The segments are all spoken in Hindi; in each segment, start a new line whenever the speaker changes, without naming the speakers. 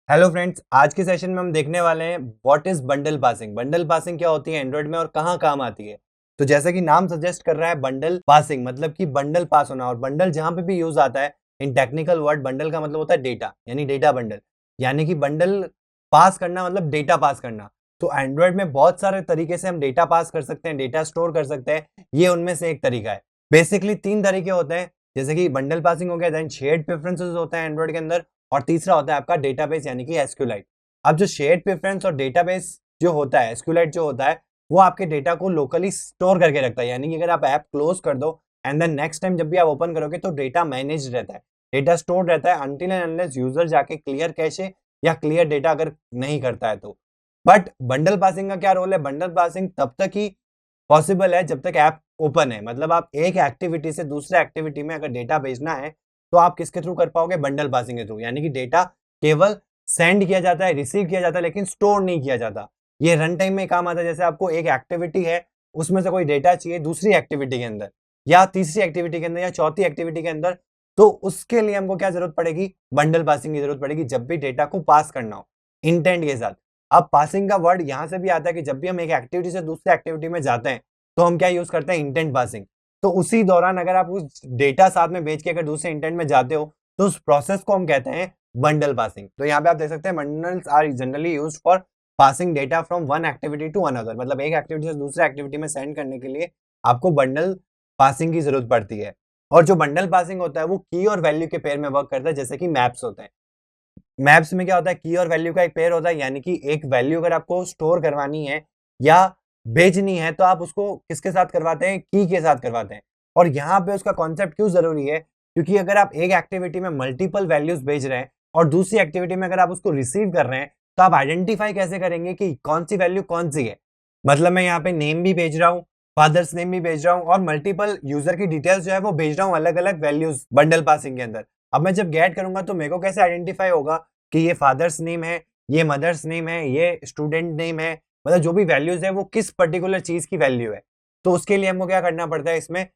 हेलो फ्रेंड्स, आज के सेशन में हम देखने वाले हैं what is bundle passing. Bundle passing क्या होती है एंड्रॉइड में और कहाँ काम आती है। तो जैसा कि नाम सजेस्ट कर रहा है बंडल पासिंग मतलब कि बंडल पास होना। और बंडल जहां पे भी यूज आता है इन टेक्निकल वर्ड, बंडल का मतलब होता है डेटा, यानी डेटा बंडल, यानी कि बंडल पास करना मतलब डेटा पास करना। तो एंड्रॉइड में बहुत सारे तरीके से हम डेटा पास कर सकते हैं, डेटा स्टोर कर सकते हैं। ये उनमें से एक तरीका है। बेसिकली तीन तरीके होते हैं, जैसे कि बंडल पासिंग हो गया, देन शेयर्ड प्रेफरेंसेस होते हैं एंड्रॉइड के अंदर, और तीसरा होता है आपका डेटाबेस यानी कि एसक्यूएलाइट। अब जो शेयर्ड प्रेफरेंस और डेटाबेस जो होता है, एसक्यूएलाइट जो होता है, वो आपके डेटा को लोकली स्टोर करके रखता है। यानी कि अगर आप ऐप क्लोज कर दो एंड देन नेक्स्ट टाइम जब भी आप ओपन करोगे तो डेटा मैनेज रहता है, डेटा स्टोर रहता है अनटिल एंड अनलेस यूजर जाके क्लियर कैशे या क्लियर डेटा अगर नहीं करता है तो। बट बंडल पासिंग का क्या रोल है? बंडल पासिंग तब तक ही पॉसिबल है जब तक ऐप ओपन है। मतलब आप एक एक्टिविटी से दूसरे एक्टिविटी में अगर डेटा भेजना है तो आप किसके थ्रू कर पाओगे? बंडल पासिंग के थ्रू। यानी कि डेटा केवल सेंड किया जाता है, रिसीव किया जाता है, लेकिन स्टोर नहीं किया जाता। ये रन टाइम में काम आता है। जैसे आपको एक एक्टिविटी है, उसमें से कोई डेटा चाहिए दूसरी एक्टिविटी के अंदर या तीसरी एक्टिविटी के अंदर या चौथी एक्टिविटी के अंदर, तो उसके लिए हमको क्या जरूरत पड़ेगी? बंडल पासिंग की जरूरत पड़ेगी जब भी डेटा को पास करना हो इंटेंट के साथ। अब पासिंग का वर्ड यहां से भी आता है कि जब भी हम एक एक्टिविटी से दूसरे एक्टिविटी में जाते हैं तो हम क्या यूज करते हैं? Intent passing. तो उसी दौरान अगर आप उस डेटा साथ में भेज के अगर दूसरे इंटेंट में जाते हो तो उस प्रोसेस को हम कहते हैं बंडल पासिंग। तो यहाँ पे आप देख सकते हैं bundles are generally used for passing data from one activity to another. मतलब एक एक्टिविटी से दूसरे एक्टिविटी में सेंड करने के लिए आपको बंडल पासिंग की जरूरत पड़ती है। और जो बंडल पासिंग होता है वो की और वैल्यू के पेयर में वर्क करता है, जैसे कि मैप्स होते हैं। मैप्स में क्या होता है? की और वैल्यू का एक पेयर होता है, यानी कि एक वैल्यू अगर आपको स्टोर करवानी है या भेजनी है तो आप उसको किसके साथ करवाते हैं? की के साथ करवाते हैं। और यहाँ पे उसका कॉन्सेप्ट क्यों जरूरी है? क्योंकि अगर आप एक एक्टिविटी में मल्टीपल वैल्यूज भेज रहे हैं और दूसरी एक्टिविटी में अगर आप उसको रिसीव कर रहे हैं तो आप आइडेंटिफाई कैसे करेंगे कि कौन सी वैल्यू कौन सी है? मतलब मैं यहाँ पे नेम भी भेज रहा हूँ, फादर्स नेम भी भेज रहा हूँ और मल्टीपल यूजर की डिटेल्स जो है वो भेज रहा हूँ अलग अलग वैल्यूज बंडल पासिंग के अंदर। अब मैं जब गेट करूंगा तो मेरे को कैसे आइडेंटिफाई होगा कि ये फादर्स नेम है, ये मदर्स नेम है, ये स्टूडेंट नेम है? मतलब जो भी वैल्यूज है वो किस पर्टिकुलर चीज की वैल्यू है। तो उसके लिए हमको क्या करना पड़ता है? इसमें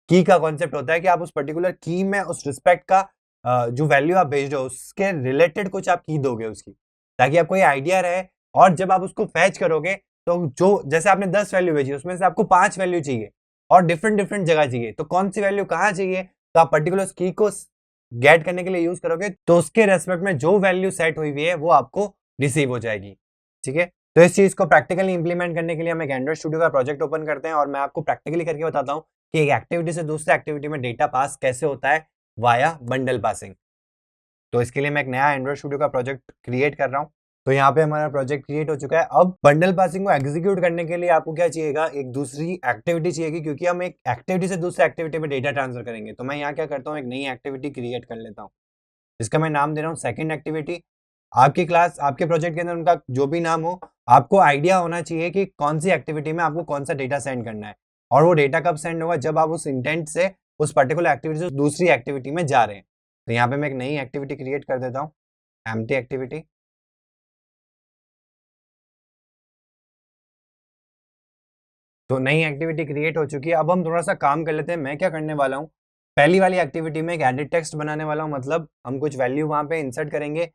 की का कॉन्सेप्ट होता है कि आप उस पर्टिकुलर की में उस रिस्पेक्ट का जो वैल्यू आप भेज रहे हो उसके रिलेटेड कुछ आप की दोगे उसकी, ताकि आपको ये आइडिया रहे। और जब आप उसको फैच करोगे तो जो जैसे आपने 10 वैल्यू भेजी उसमें से आपको 5 वैल्यू चाहिए और डिफरेंट डिफरेंट जगह चाहिए, तो कौन सी वैल्यू कहाँ चाहिए तो आप पर्टिकुलर की को गेट करने के लिए यूज करोगे तो उसके रेस्पेक्ट में जो वैल्यू सेट हुई हुई है वो आपको रिसीव हो जाएगी। ठीक है, तो इस चीज को प्रैक्टिकली इंप्लीमेंट करने के लिए हम एक एंड्रॉइड स्टूडियो का प्रोजेक्ट ओपन करते हैं और मैं आपको प्रैक्टिकली करके बताता हूँ कि एक एक्टिविटी से दूसरे एक्टिविटी में डेटा पास कैसे होता है वाया बंडल पासिंग। तो इसके लिए मैं एक नया एंड्रॉइड स्टूडियो का प्रोजेक्ट क्रिएट कर रहा हूँ। तो यहाँ पे हमारा प्रोजेक्ट क्रिएट हो चुका है। अब बंडल पासिंग को एग्जीक्यूट करने के लिए आपको क्या चाहिएगा? एक दूसरी एक्टिविटी चाहिएगी, क्योंकि हम एक एक्टिविटी से दूसरे एक्टिविटी में डेटा ट्रांसफर करेंगे। तो मैं यहाँ क्या करता हूँ, एक नई एक्टिविटी क्रिएट कर लेता हूँ। इसका मैं नाम दे रहा हूँ सेकंड एक्टिविटी। आपकी क्लास, आपके प्रोजेक्ट के अंदर उनका जो भी नाम हो, आपको आइडिया होना चाहिए कि कौन सी एक्टिविटी में आपको कौन सा डेटा सेंड करना है। और वो डेटा कब सेंड होगा? जब आप उस इंटेंट से उस पर्टिकुलर एक्टिविटी से दूसरी एक्टिविटी में जा रहे हैं। तो यहाँ पे मैं एक नई एक्टिविटी क्रिएट कर देता हूँ, एम्प्टी एक्टिविटी। तो नई एक्टिविटी क्रिएट हो चुकी है। अब हम थोड़ा सा काम कर लेते हैं। मैं क्या करने वाला हूँ, पहली वाली एक्टिविटी में एक एडिट टेक्स्ट बनाने वाला हूँ। मतलब हम कुछ वैल्यू वहां पे इंसर्ट करेंगे,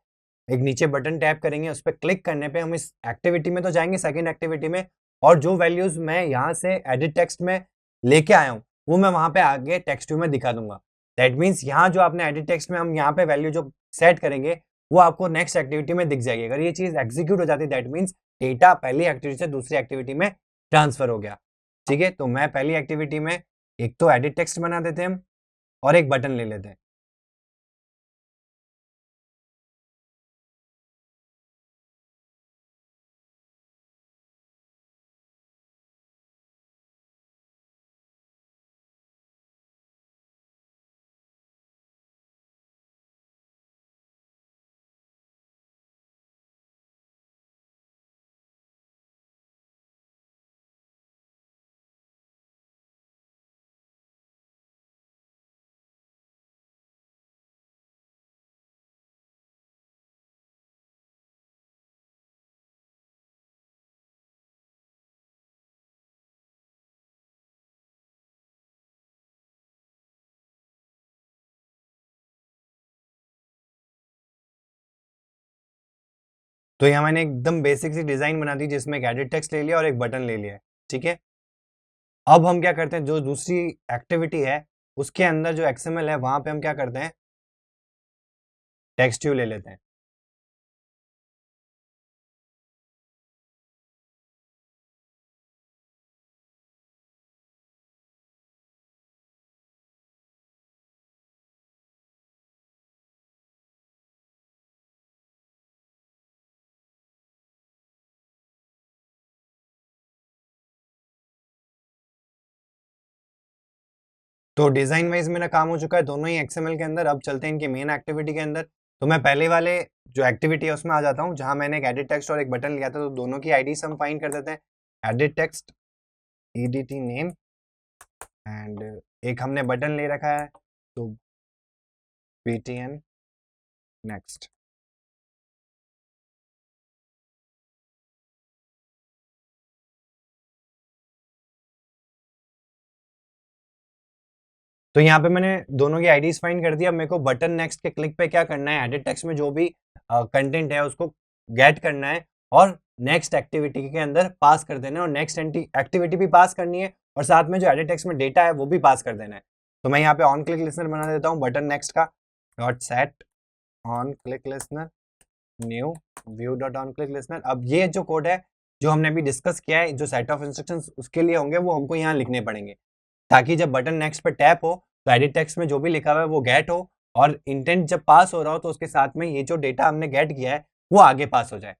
एक नीचे बटन टैप करेंगे, उस पर क्लिक करने पे हम इस एक्टिविटी में तो जाएंगे, सेकंड एक्टिविटी में, और जो वैल्यूज मैं यहाँ से एडिट टेक्स्ट में लेके आया हूँ वो मैं वहां पे आगे टेक्स्ट व्यू में दिखा दूंगा। दैट मीन्स यहाँ जो आपने एडिट टेक्स्ट में हम यहाँ पे वैल्यू जो सेट करेंगे वो आपको नेक्स्ट एक्टिविटी में दिख जाएगी। अगर ये चीज एग्जीक्यूट हो जाती है दैट मीन्स डेटा पहली एक्टिविटी से दूसरी एक्टिविटी में ट्रांसफर हो गया। ठीक है, तो मैं पहली एक्टिविटी में एक तो एडिट टेक्स्ट बना देते हैं हम और एक बटन ले लेते हैं। तो यहाँ मैंने एकदम बेसिक सी डिजाइन बना दी जिसमें एक एडिट टेक्स्ट ले लिया और एक बटन ले लिया है, ठीक है। अब हम क्या करते हैं, जो दूसरी एक्टिविटी है उसके अंदर जो XML है वहां पे हम क्या करते हैं, टेक्स्ट व्यू ले लेते हैं। तो डिजाइन वाइज मेरा काम हो चुका है दोनों ही XML के अंदर। अब चलते हैं इनकी मेन एक्टिविटी के अंदर। तो मैं पहले वाले जो एक्टिविटी है उसमें आ जाता हूँ, जहां मैंने एक एडिट टेक्स्ट और एक बटन लिया था। तो दोनों की आईडी हम फाइंड कर देते हैं, edit text edt name, and एक हमने बटन ले रखा है तो btn नेक्स्ट। तो यहाँ पे मैंने दोनों की आईडीज फाइंड कर दिया। मेरे को बटन नेक्स्ट के क्लिक पे क्या करना है, एडिट टेक्स्ट में जो भी कंटेंट है उसको गेट करना है और नेक्स्ट एक्टिविटी के अंदर पास कर देना है, और नेक्स्ट एक्टिविटी भी पास करनी है और साथ में जो एडिट टेक्स्ट में डेटा है वो भी पास कर देना है। तो मैं यहाँ पे ऑन क्लिक लिसनर बना देता हूँ बटन नेक्स्ट का, dot set on click listener new view dot on click listener. अब ये जो कोड है जो हमने अभी डिस्कस किया है, जो सेट ऑफ इंस्ट्रक्शंस उसके लिए होंगे वो हमको यहाँ लिखने पड़ेंगे, ताकि जब बटन नेक्स्ट पे टैप हो तो एडिट टेक्स्ट में जो भी लिखा हुआ है वो गेट हो, और इंटेंट जब पास हो रहा हो तो उसके साथ में ये जो डेटा हमने गेट किया है वो आगे पास हो जाए।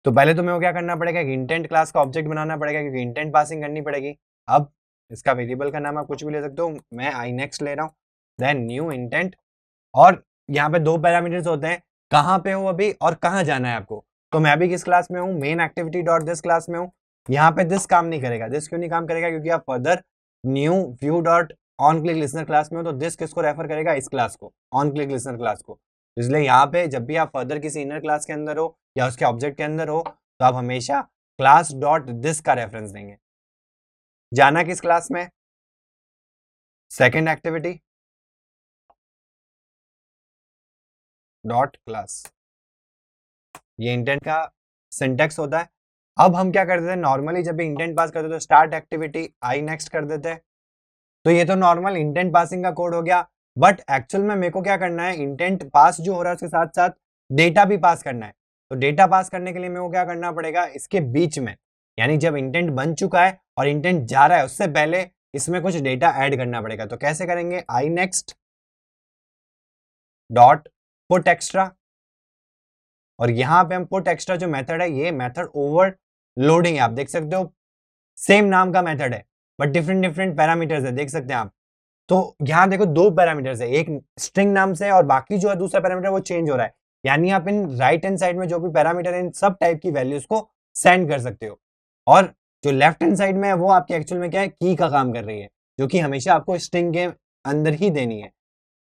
तो पहले तो मेरे को क्या करना पड़ेगा, इंटेंट क्लास का ऑब्जेक्ट बनाना पड़ेगा, क्योंकि इंटेंट पासिंग करनी पड़ेगी। अब इसका वेरिएबल का नाम आप कुछ भी ले सकते हो, मैं आई नेक्स्ट ले रहा हूँ, देन न्यू इंटेंट। और यहाँ पे दो पैरामीटर्स होते हैं, कहाँ पे हो अभी और कहाँ जाना है आपको। तो मैं अभी किस क्लास में हूँ, main activity dot this class में हूँ। यहाँ पे दिस काम नहीं करेगा। दिस क्यों नहीं काम करेगा, क्योंकि आप further new view dot on click listener class में हो, तो दिस किसको रेफर करेगा, इस क्लास को, ऑन क्लिक लिसनर क्लास को। इसलिए यहाँ पे जब भी आप फर्दर किसी इनर क्लास के अंदर हो या उसके ऑब्जेक्ट के अंदर हो तो आप हमेशा क्लास डॉट दिस का रेफरेंस देंगे। जाना किस क्लास में, सेकेंड एक्टिविटी डॉट क्लास, ये इंटेंट का सिंटेक्स होता है। अब हम क्या करते हैं, नॉर्मली जब भी इंटेंट पास करते हैं तो स्टार्ट एक्टिविटी आई नेक्स्ट कर देते हैं। तो ये तो नॉर्मल इंटेंट पासिंग का कोड हो गया, बट एक्चुअल में मेरे को क्या करना है, इंटेंट पास जो हो रहा है उसके साथ साथ डेटा भी पास करना है। तो डेटा पास करने के लिए मेरे को क्या करना पड़ेगा, इसके बीच में, यानी जब इंटेंट बन चुका है और इंटेंट जा रहा है उससे पहले इसमें कुछ डेटा ऐड करना पड़ेगा। तो कैसे करेंगे, आई नेक्स्ट डॉट पुट एक्स्ट्रा, और यहां पे हम पुट एक्स्ट्रा जो मेथड है, ये मेथड ओवरलोडिंग है, आप देख सकते हो सेम नाम का मेथड है बट डिफरेंट डिफरेंट पैरामीटर्स है, देख सकते हैं आप। तो यहाँ देखो दो पैरामीटर्स है, एक स्ट्रिंग नाम से और बाकी जो है दूसरा पैरामीटर वो चेंज हो रहा है। यानी आप इन राइट हैंड साइड में जो भी पैरामीटर है इन सब टाइप की वैल्यूज को सेंड कर सकते हो, और जो लेफ्ट हैंड साइड में है वो आपके एक्चुअल में क्या है, की का काम कर रही है, जो कि हमेशा आपको स्ट्रिंग के अंदर ही देनी है।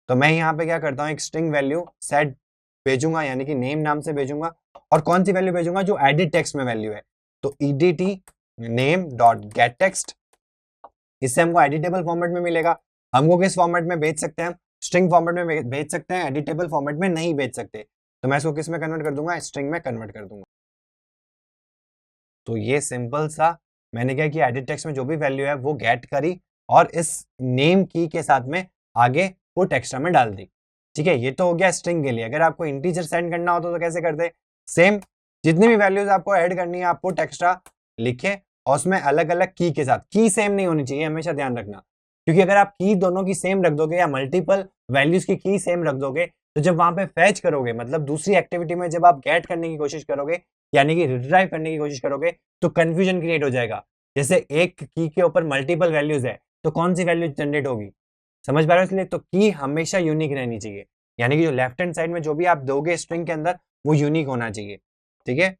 तो मैं यहाँ पे क्या करता हूँ, एक स्ट्रिंग वैल्यू सेट भेजूंगा, यानी कि नेम नाम से भेजूंगा, और कौन सी वैल्यू भेजूंगा, जो एडिट टेक्स्ट में वैल्यू है। तो edt name dot gate text, इससे हमको एडिटेबल फॉर्मेट में मिलेगा। हमको किस फॉर्मेट में भेज सकते हैं, स्ट्रिंग फॉर्मेट में भेज सकते हैं, एडिटेबल फॉर्मेट में नहीं भेज सकते। तो मैं इसको किस में कन्वर्ट कर दूंगा, स्ट्रिंग में कन्वर्ट कर दूंगा। तो ये सिंपल सा मैंने क्या किया, एडिट टेक्स्ट में जो भी वैल्यू है वो गेट करी और इस नेम की के साथ में आगे पुट एक्स्ट्रा में डाल दी। ठीक है, ये तो हो गया स्ट्रिंग के लिए। अगर आपको इंटीजर सेंड करना होता तो कैसे करते, सेम जितनी भी वैल्यूज आपको ऐड करनी है आप पुट एक्स्ट्रा लिखे और उसमें अलग अलग की के साथ, की सेम नहीं होनी चाहिए, हमेशा ध्यान रखना, क्योंकि अगर आप की दोनों की सेम रख दोगे या मल्टीपल वैल्यूज की सेम रख दोगे तो जब वहां पे फैच करोगे, मतलब दूसरी एक्टिविटी में जब आप गेट करने की कोशिश करोगे यानी कि रिट्राइव करने की कोशिश करोगे तो कंफ्यूजन क्रिएट हो जाएगा। जैसे एक की के ऊपर मल्टीपल वैल्यूज है तो कौन सी वैल्यू जनरेट होगी, समझ पा रहे हो। इसलिए तो की हमेशा यूनिक रहनी चाहिए, यानी कि जो लेफ्ट हैंड साइड में जो भी आप दोगे स्ट्रिंग के अंदर वो यूनिक होना चाहिए। ठीक है,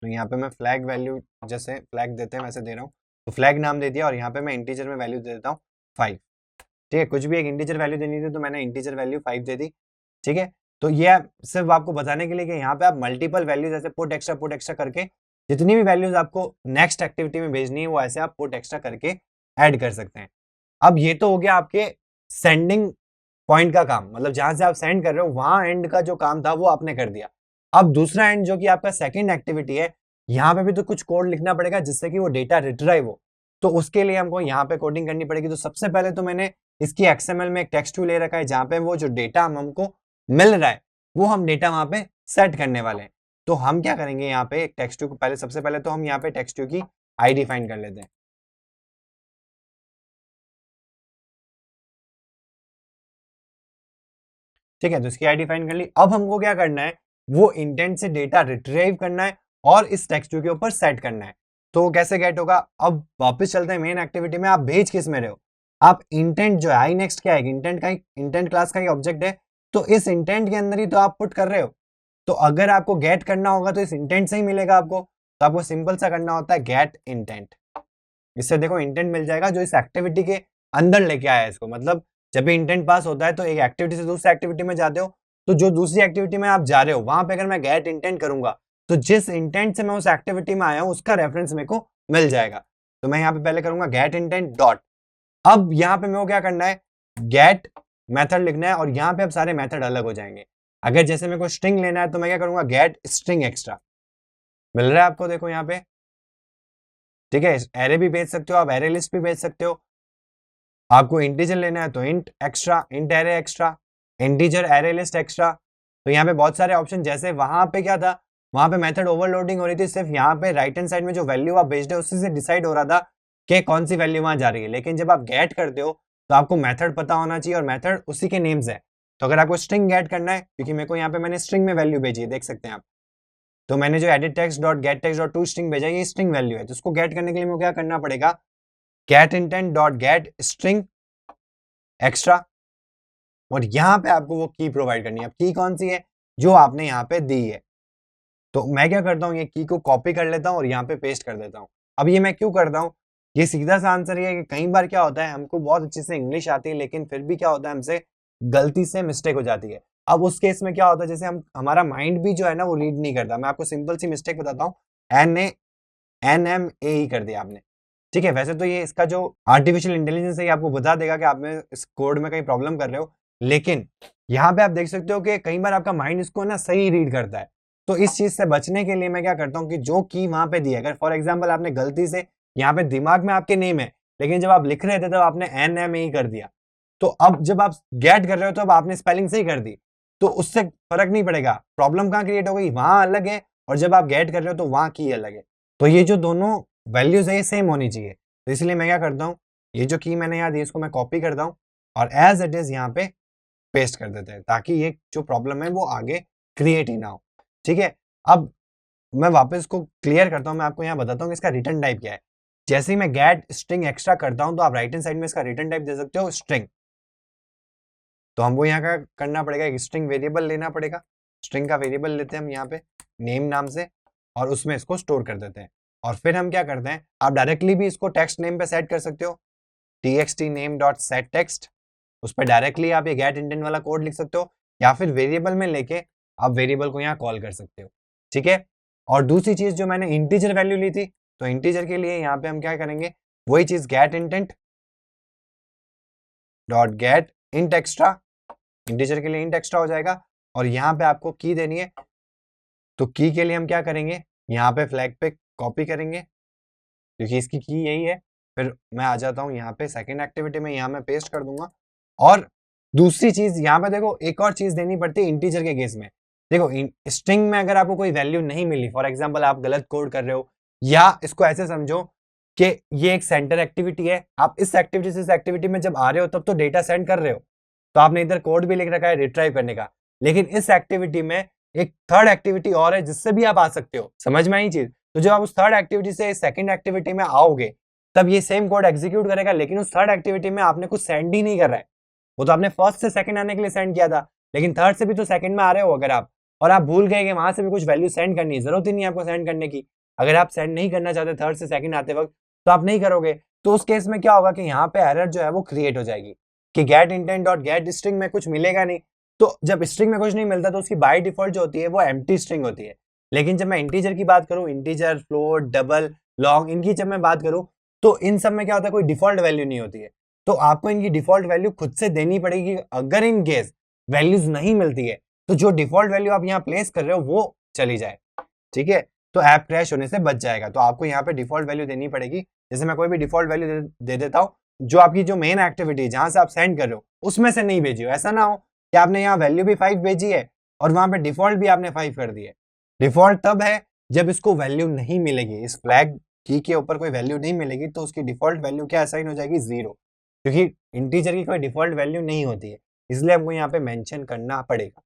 तो यहाँ पे मैं फ्लैग वैल्यू, जैसे फ्लैग देते हैं वैसे दे रहा हूँ, तो फ्लैग नाम दे दिया और यहाँ पे मैं इंटीजर में वैल्यू दे देता हूँ 5। ठीक है, कुछ भी एक इंटीजर वैल्यू देनी थी तो मैंने इंटीजर वैल्यू 5 दे दी। ठीक है, तो ये सिर्फ आपको बताने के लिए कि यहाँ पे आप मल्टीपल वैल्यूज ऐसे पुट एक्स्ट्रा करके जितनी भी वैल्यूज आपको नेक्स्ट एक्टिविटी में भेजनी है वो ऐसे आप पुट एक्स्ट्रा करके ऐड कर सकते हैं। अब ये तो हो गया आपके सेंडिंग पॉइंट का काम, मतलब जहां से आप सेंड कर रहे हो वहां एंड का जो काम था वो आपने कर दिया। अब दूसरा एंड जो कि आपका सेकंड एक्टिविटी है, यहाँ पे भी तो कुछ कोड लिखना पड़ेगा जिससे कि वो डेटा रिट्राइव हो। तो उसके लिए हमको यहाँ पे कोडिंग करनी पड़ेगी। तो सबसे पहले तो मैंने इसकी XML में एक टेक्स्ट व्यू ले रखा है जहाँ पे वो जो डेटा हमको मिल रहा है वो हम डेटा वहां पे सेट करने वाले हैं। तो हम क्या करेंगे, यहाँ पे एक टेक्स्ट व्यू को पहले सबसे पहले तो हम यहाँ पे टेक्स्ट व्यू की ID फाइंड कर लेते हैं। ठीक है, तो इसकी ID फाइंड कर ली। अब हमको क्या करना है, वो इंटेंट से डेटा रिट्रीव करना है और इस टेक्स्ट व्यू के ऊपर सेट करना है। तो कैसे गेट होगा, अब वापस चलते हैं मेन एक्टिविटी में। आप भेज किस में रहे हो, आप इंटेंट जो है आई नेक्स्ट क्या है, इंटेंट क्लास का ही ऑब्जेक्ट है, तो इस इंटेंट के अंदर ही तो आप पुट कर रहे हो। तो अगर आपको गेट करना होगा तो इस इंटेंट से ही मिलेगा आपको। तो आपको सिंपल सा करना होता है गेट इंटेंट। इससे देखो इंटेंट मिल जाएगा जो इस एक्टिविटी के अंदर लेके आया है इसको। मतलब जब भी इंटेंट पास होता है तो एक एक्टिविटी से दूसरी एक्टिविटी में जाते हो, तो जो दूसरी एक्टिविटी में आप जा रहे हो वहां पे अगर मैं गेट इंटेंट करूंगा तो जिस इंटेंट से मैं उस एक्टिविटी में आया हूं उसका रेफरेंस मेरे को मिल जाएगा। तो मैं यहाँ पे पहले करूंगा गेट इंटेंट डॉट। अब यहाँ पे मेरे को क्या करना है, गेट मेथड लिखना है और यहाँ पे अब सारे मेथड अलग हो जाएंगे। अगर जैसे मेरे को स्ट्रिंग लेना है तो मैं क्या करूंगा, गेट स्ट्रिंग एक्स्ट्रा। मिल रहा है आपको, देखो यहाँ पे। ठीक है, एरे भी भेज सकते हो आप, एरे लिस्ट भी भेज सकते हो। आपको इंटीजर लेना है तो int extra, int array extra, integer array list extra. तो यहाँ पे बहुत सारे ऑप्शन, जैसे वहां पे क्या था, वहां पे मेथड ओवरलोडिंग हो रही थी, सिर्फ यहाँ पे राइट हैंड साइड में जो वैल्यू आप भेज रहे हो उसी से डिसाइड हो रहा था कि कौन सी वैल्यू वहां जा रही है। लेकिन जब आप गेट करते हो तो आपको मेथड पता होना चाहिए और मेथड उसी के नेम्स है। तो अगर आपको स्ट्रिंग गेट करना है, क्योंकि मेरे को यहाँ पे मैंने स्ट्रिंग में वैल्यू भेजी है, देख सकते हैं आप। तो मैंने जो edit text dot gate text dot to string भेजा ये स्ट्रिंग वैल्यू है। तो उसको गेट करने के लिए मेरे को क्या करना पड़ेगा, get intent dot get string extra. और यहाँ पे आपको वो की प्रोवाइड करनी है। अब की कौन सी है, जो आपने यहाँ पे दी है। तो मैं क्या करता हूँ, ये की को कॉपी कर लेता हूँ और यहाँ पे पेस्ट कर देता हूँ। अब ये मैं क्यों करता हूँ, ये सीधा सा आंसर ये है कि कई बार क्या होता है, हमको बहुत अच्छे से इंग्लिश आती है लेकिन फिर भी क्या होता है, हमसे गलती से मिस्टेक हो जाती है। अब उस केस में क्या होता है, जैसे हम हमारा माइंड भी जो है ना वो रीड नहीं करता। मैं आपको सिंपल सी मिस्टेक बताता हूँ, NAMA ही कर दिया आपने। ठीक है, वैसे तो ये इसका जो आर्टिफिशियल इंटेलिजेंस है ये आपको बता देगा कि आप में इस कोड में कहीं प्रॉब्लम कर रहे हो, लेकिन यहाँ पे आप देख सकते हो कि कई बार आपका माइंड इसको ना सही रीड करता है। तो इस चीज से बचने के लिए मैं क्या करता हूँ कि जो की वहां पे दी है, अगर फॉर एग्जाम्पल आपने गलती से यहाँ पे दिमाग में आपके नेम है लेकिन जब आप लिख रहे थे तब आपने NMA ही कर दिया, तो अब जब आप गेट कर रहे हो तो अब आपने स्पेलिंग सही कर दी, तो उससे फर्क नहीं पड़ेगा। प्रॉब्लम कहाँ क्रिएट हो गई, वहां अलग है, और जब आप गेट कर रहे हो तो वहां की अलग है। तो ये जो दोनों वैल्यूज है ये सेम होनी चाहिए। तो इसलिए मैं क्या करता हूँ, ये जो की मैंने यहाँ दी इसको मैं कॉपी करता हूँ और एज इट इज यहाँ पे पेस्ट कर देते हैं, ताकि ये जो प्रॉब्लम है वो आगे क्रिएट ही ना हो। ठीक है, अब मैं वापस इसको क्लियर करता हूँ। मैं आपको यहाँ बताता हूँ कि इसका रिटर्न टाइप क्या है। जैसे ही मैं गेट स्ट्रिंग एक्स्ट्रा करता हूँ तो आप राइट हैंड साइड में इसका रिटर्न टाइप दे सकते हो स्ट्रिंग। तो हमको यहाँ का करना पड़ेगा, एक स्ट्रिंग वेरिएबल लेना पड़ेगा। स्ट्रिंग का वेरिएबल लेते हैं हम यहाँ पे नेम नाम से और उसमें इसको स्टोर कर देते हैं। और फिर हम क्या करते हैं, आप डायरेक्टली भी इसको टेक्स्ट नेम पे सेट कर सकते हो, txt name dot set text। उस पर डायरेक्टली आप ये गेट इंटेंट वाला कोड लिख सकते हो, या फिर वेरिएबल में लेके आप वेरिएबल को यहाँ कॉल कर सकते हो। ठीक है, और दूसरी चीज जो मैंने इंटीजर वैल्यू ली थी, तो इंटीजर के लिए यहाँ पे हम क्या करेंगे, वही चीज get intent dot get int extra. Integer के लिए इंट एक्स्ट्रा हो जाएगा और यहाँ पे आपको की देनी है। तो की के लिए हम क्या करेंगे, यहाँ पे फ्लैग पे कॉपी करेंगे क्योंकि इसकी की यही है। फिर मैं आ जाता हूँ यहाँ पे सेकंड एक्टिविटी में, यहाँ मैं पेस्ट कर दूंगा। और दूसरी चीज यहाँ पे देखो, एक और चीज देनी पड़ती है इंटीजर के केस में। देखो स्ट्रिंग में अगर आपको कोई वैल्यू नहीं मिली, फॉर एग्जाम्पल आप गलत कोड कर रहे हो, या इसको ऐसे समझो कि ये एक सेंटर एक्टिविटी है, आप इस एक्टिविटी से इस एक्टिविटी में जब आ रहे हो तब तो डेटा सेंड कर रहे हो, तो आपने इधर कोड भी लिख रखा है रिट्राइव करने का, लेकिन इस एक्टिविटी में एक थर्ड एक्टिविटी और है जिससे भी आप आ सकते हो। समझ में आई चीज? तो जब आप उस थर्ड एक्टिविटी से सेकंड एक्टिविटी में आओगे तब ये सेम कोड एग्जीक्यूट करेगा, लेकिन उस थर्ड एक्टिविटी में आपने कुछ सेंड ही नहीं कर रहा है। वो तो आपने फर्स्ट से सेकंड आने के लिए सेंड किया था, लेकिन थर्ड से भी तो सेकंड में आ रहे हो अगर आप, और आप भूल गए कि वहां से भी कुछ वैल्यू सेंड करनी है, जरूरत ही नहीं है आपको सेंड करने की। अगर आप सेंड नहीं करना चाहते थर्ड से सेकंड आते वक्त तो आप नहीं करोगे। तो उस केस में क्या होगा कि यहाँ पे एरर जो है वो क्रिएट हो जाएगी कि get intent dot get string में कुछ मिलेगा नहीं। तो जब स्ट्रिंग में कुछ नहीं मिलता तो उसकी बाय डिफॉल्ट जो होती है वो एम्प्टी स्ट्रिंग होती है। लेकिन जब मैं इंटीजर की बात करूं, इंटीजर, फ्लोट, डबल, लॉन्ग, इनकी जब मैं बात करूं तो इन सब में क्या होता है, कोई डिफॉल्ट वैल्यू नहीं होती है। तो आपको इनकी डिफॉल्ट वैल्यू खुद से देनी पड़ेगी। अगर इन केस वैल्यूज नहीं मिलती है तो जो डिफॉल्ट वैल्यू आप यहाँ प्लेस कर रहे हो वो चली जाए, ठीक है। तो ऐप क्रैश होने से बच जाएगा। तो आपको यहाँ पे डिफॉल्ट वैल्यू देनी पड़ेगी। जैसे मैं कोई भी डिफॉल्ट वैल्यू दे देता हूँ, जो आपकी जो मेन एक्टिविटी जहां से आप सेंड कर रहे हो उसमें से नहीं भेजिए। ऐसा ना हो कि आपने यहाँ वैल्यू भी 5 भेजी है और वहां पे डिफॉल्ट भी आपने 5 कर दी है। डिफॉल्ट तब है जब इसको वैल्यू नहीं मिलेगी, इस फ्लैग की के ऊपर कोई वैल्यू नहीं मिलेगी तो उसकी डिफॉल्ट वैल्यू क्या असाइन हो जाएगी, 0, क्योंकि इंटीजर की कोई डिफॉल्ट वैल्यू नहीं होती है, इसलिए हमको यहाँ पे मेंशन करना पड़ेगा।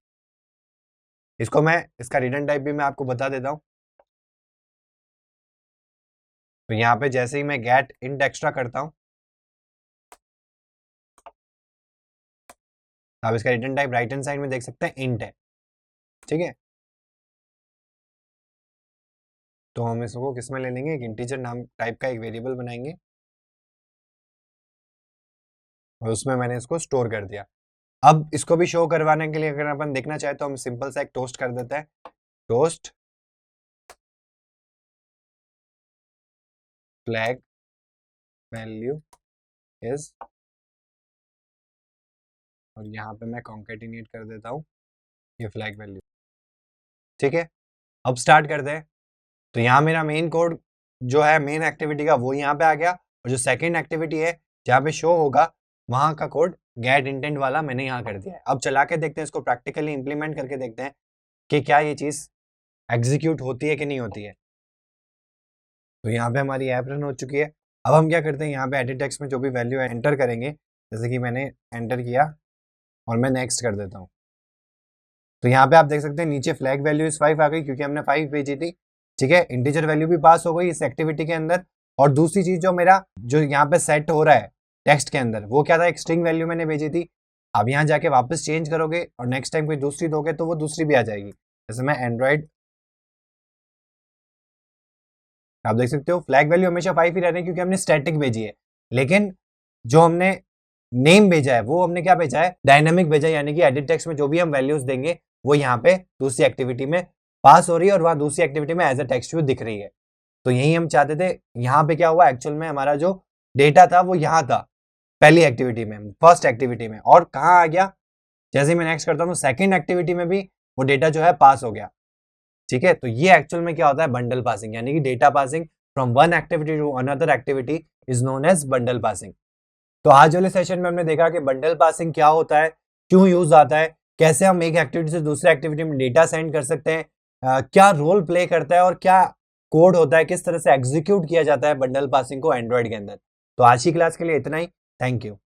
इसको मैं इसका रिटर्न टाइप भी मैं आपको बता देता हूँ। तो यहाँ पे जैसे ही मैं गेट इंट एक्स्ट्रा करता हूँ, आप इसका return type right hand side में देख सकते हैं इंट है, ठीक है। तो हम इसको किस में ले लेंगे, एक इंटीजर नाम टाइप का एक वेरिएबल बनाएंगे और उसमें मैंने इसको स्टोर कर दिया। अब इसको भी शो करवाने के लिए अगर अपन देखना चाहे तो हम सिंपल सा एक टोस्ट कर देते हैं, टोस्ट फ्लैग वैल्यू इज, और यहाँ पे मैं कॉन्केटिनेट कर देता हूँ ये फ्लैग वैल्यू, ठीक है। अब स्टार्ट करते हैं। तो यहाँ मेरा मेन कोड जो है मेन एक्टिविटी का वो यहाँ पे आ गया, और जो सेकेंड एक्टिविटी है जहाँ पे शो होगा वहां का कोड गेट इंटेंट वाला मैंने यहाँ कर दिया है। अब चला के देखते हैं, इसको प्रैक्टिकली इंप्लीमेंट करके देखते हैं कि क्या ये चीज एग्जीक्यूट होती है कि नहीं होती है। तो यहाँ पे हमारी ऐप रन हो चुकी है। अब हम क्या करते हैं, यहाँ पे एडिट टेक्स्ट में जो भी वैल्यू है एंटर करेंगे, जैसे कि मैंने एंटर किया और मैं नेक्स्ट कर देता हूँ। तो यहाँ पे आप देख सकते हैं नीचे फ्लैग वैल्यू इस 5 आ गई क्योंकि हमने 5 भेजी थी, ठीक है। इंटीजर वैल्यू भी पास हो गई इस एक्टिविटी के अंदर। और दूसरी चीज जो मेरा जो यहाँ पे सेट हो रहा है टेक्स्ट के अंदर, वो क्या था, एक स्ट्रिंग वैल्यू मैंने भेजी थी। अब यहाँ जाके वापस चेंज करोगे और नेक्स्ट टाइम कोई दूसरी दोगे तो वो दूसरी भी आ जाएगी। जैसे मैं एंड्रॉइड, आप देख सकते हो फ्लैग वैल्यू हमेशा 5 ही रह रही है क्योंकि हमने स्टैटिक भेजी है, लेकिन जो हमने नेम भेजा है वो हमने क्या भेजा है, डायनामिक भेजा है। यानी कि एडिट टेक्स्ट में जो भी हम वैल्यूज देंगे वो यहाँ पे दूसरी एक्टिविटी में पास हो रही है और वहां दूसरी एक्टिविटी में एज अ टेक्स्ट व्यू दिख रही है। तो यही हम चाहते थे। यहाँ पे क्या हुआ, एक्चुअल में हमारा जो डेटा था वो यहाँ था पहली एक्टिविटी में, फर्स्ट एक्टिविटी में, और कहाँ आ गया, जैसे ही मैं नेक्स्ट करता हूँ सेकेंड एक्टिविटी में भी वो डेटा जो है पास हो गया, ठीक है। तो ये एक्चुअल में क्या होता है, बंडल पासिंग, यानी कि data passing from one activity to another activity is known as bundle passing. तो आज वाले सेशन में हमने देखा कि बंडल पासिंग क्या होता है, क्यों यूज आता है, कैसे हम एक एक्टिविटी से दूसरे एक्टिविटी में डेटा सेंड कर सकते हैं, क्या रोल प्ले करता है और क्या कोड होता है, किस तरह से एग्जीक्यूट किया जाता है बंडल पासिंग को एंड्रॉइड के अंदर। तो आज की क्लास के लिए इतना ही। Thank you.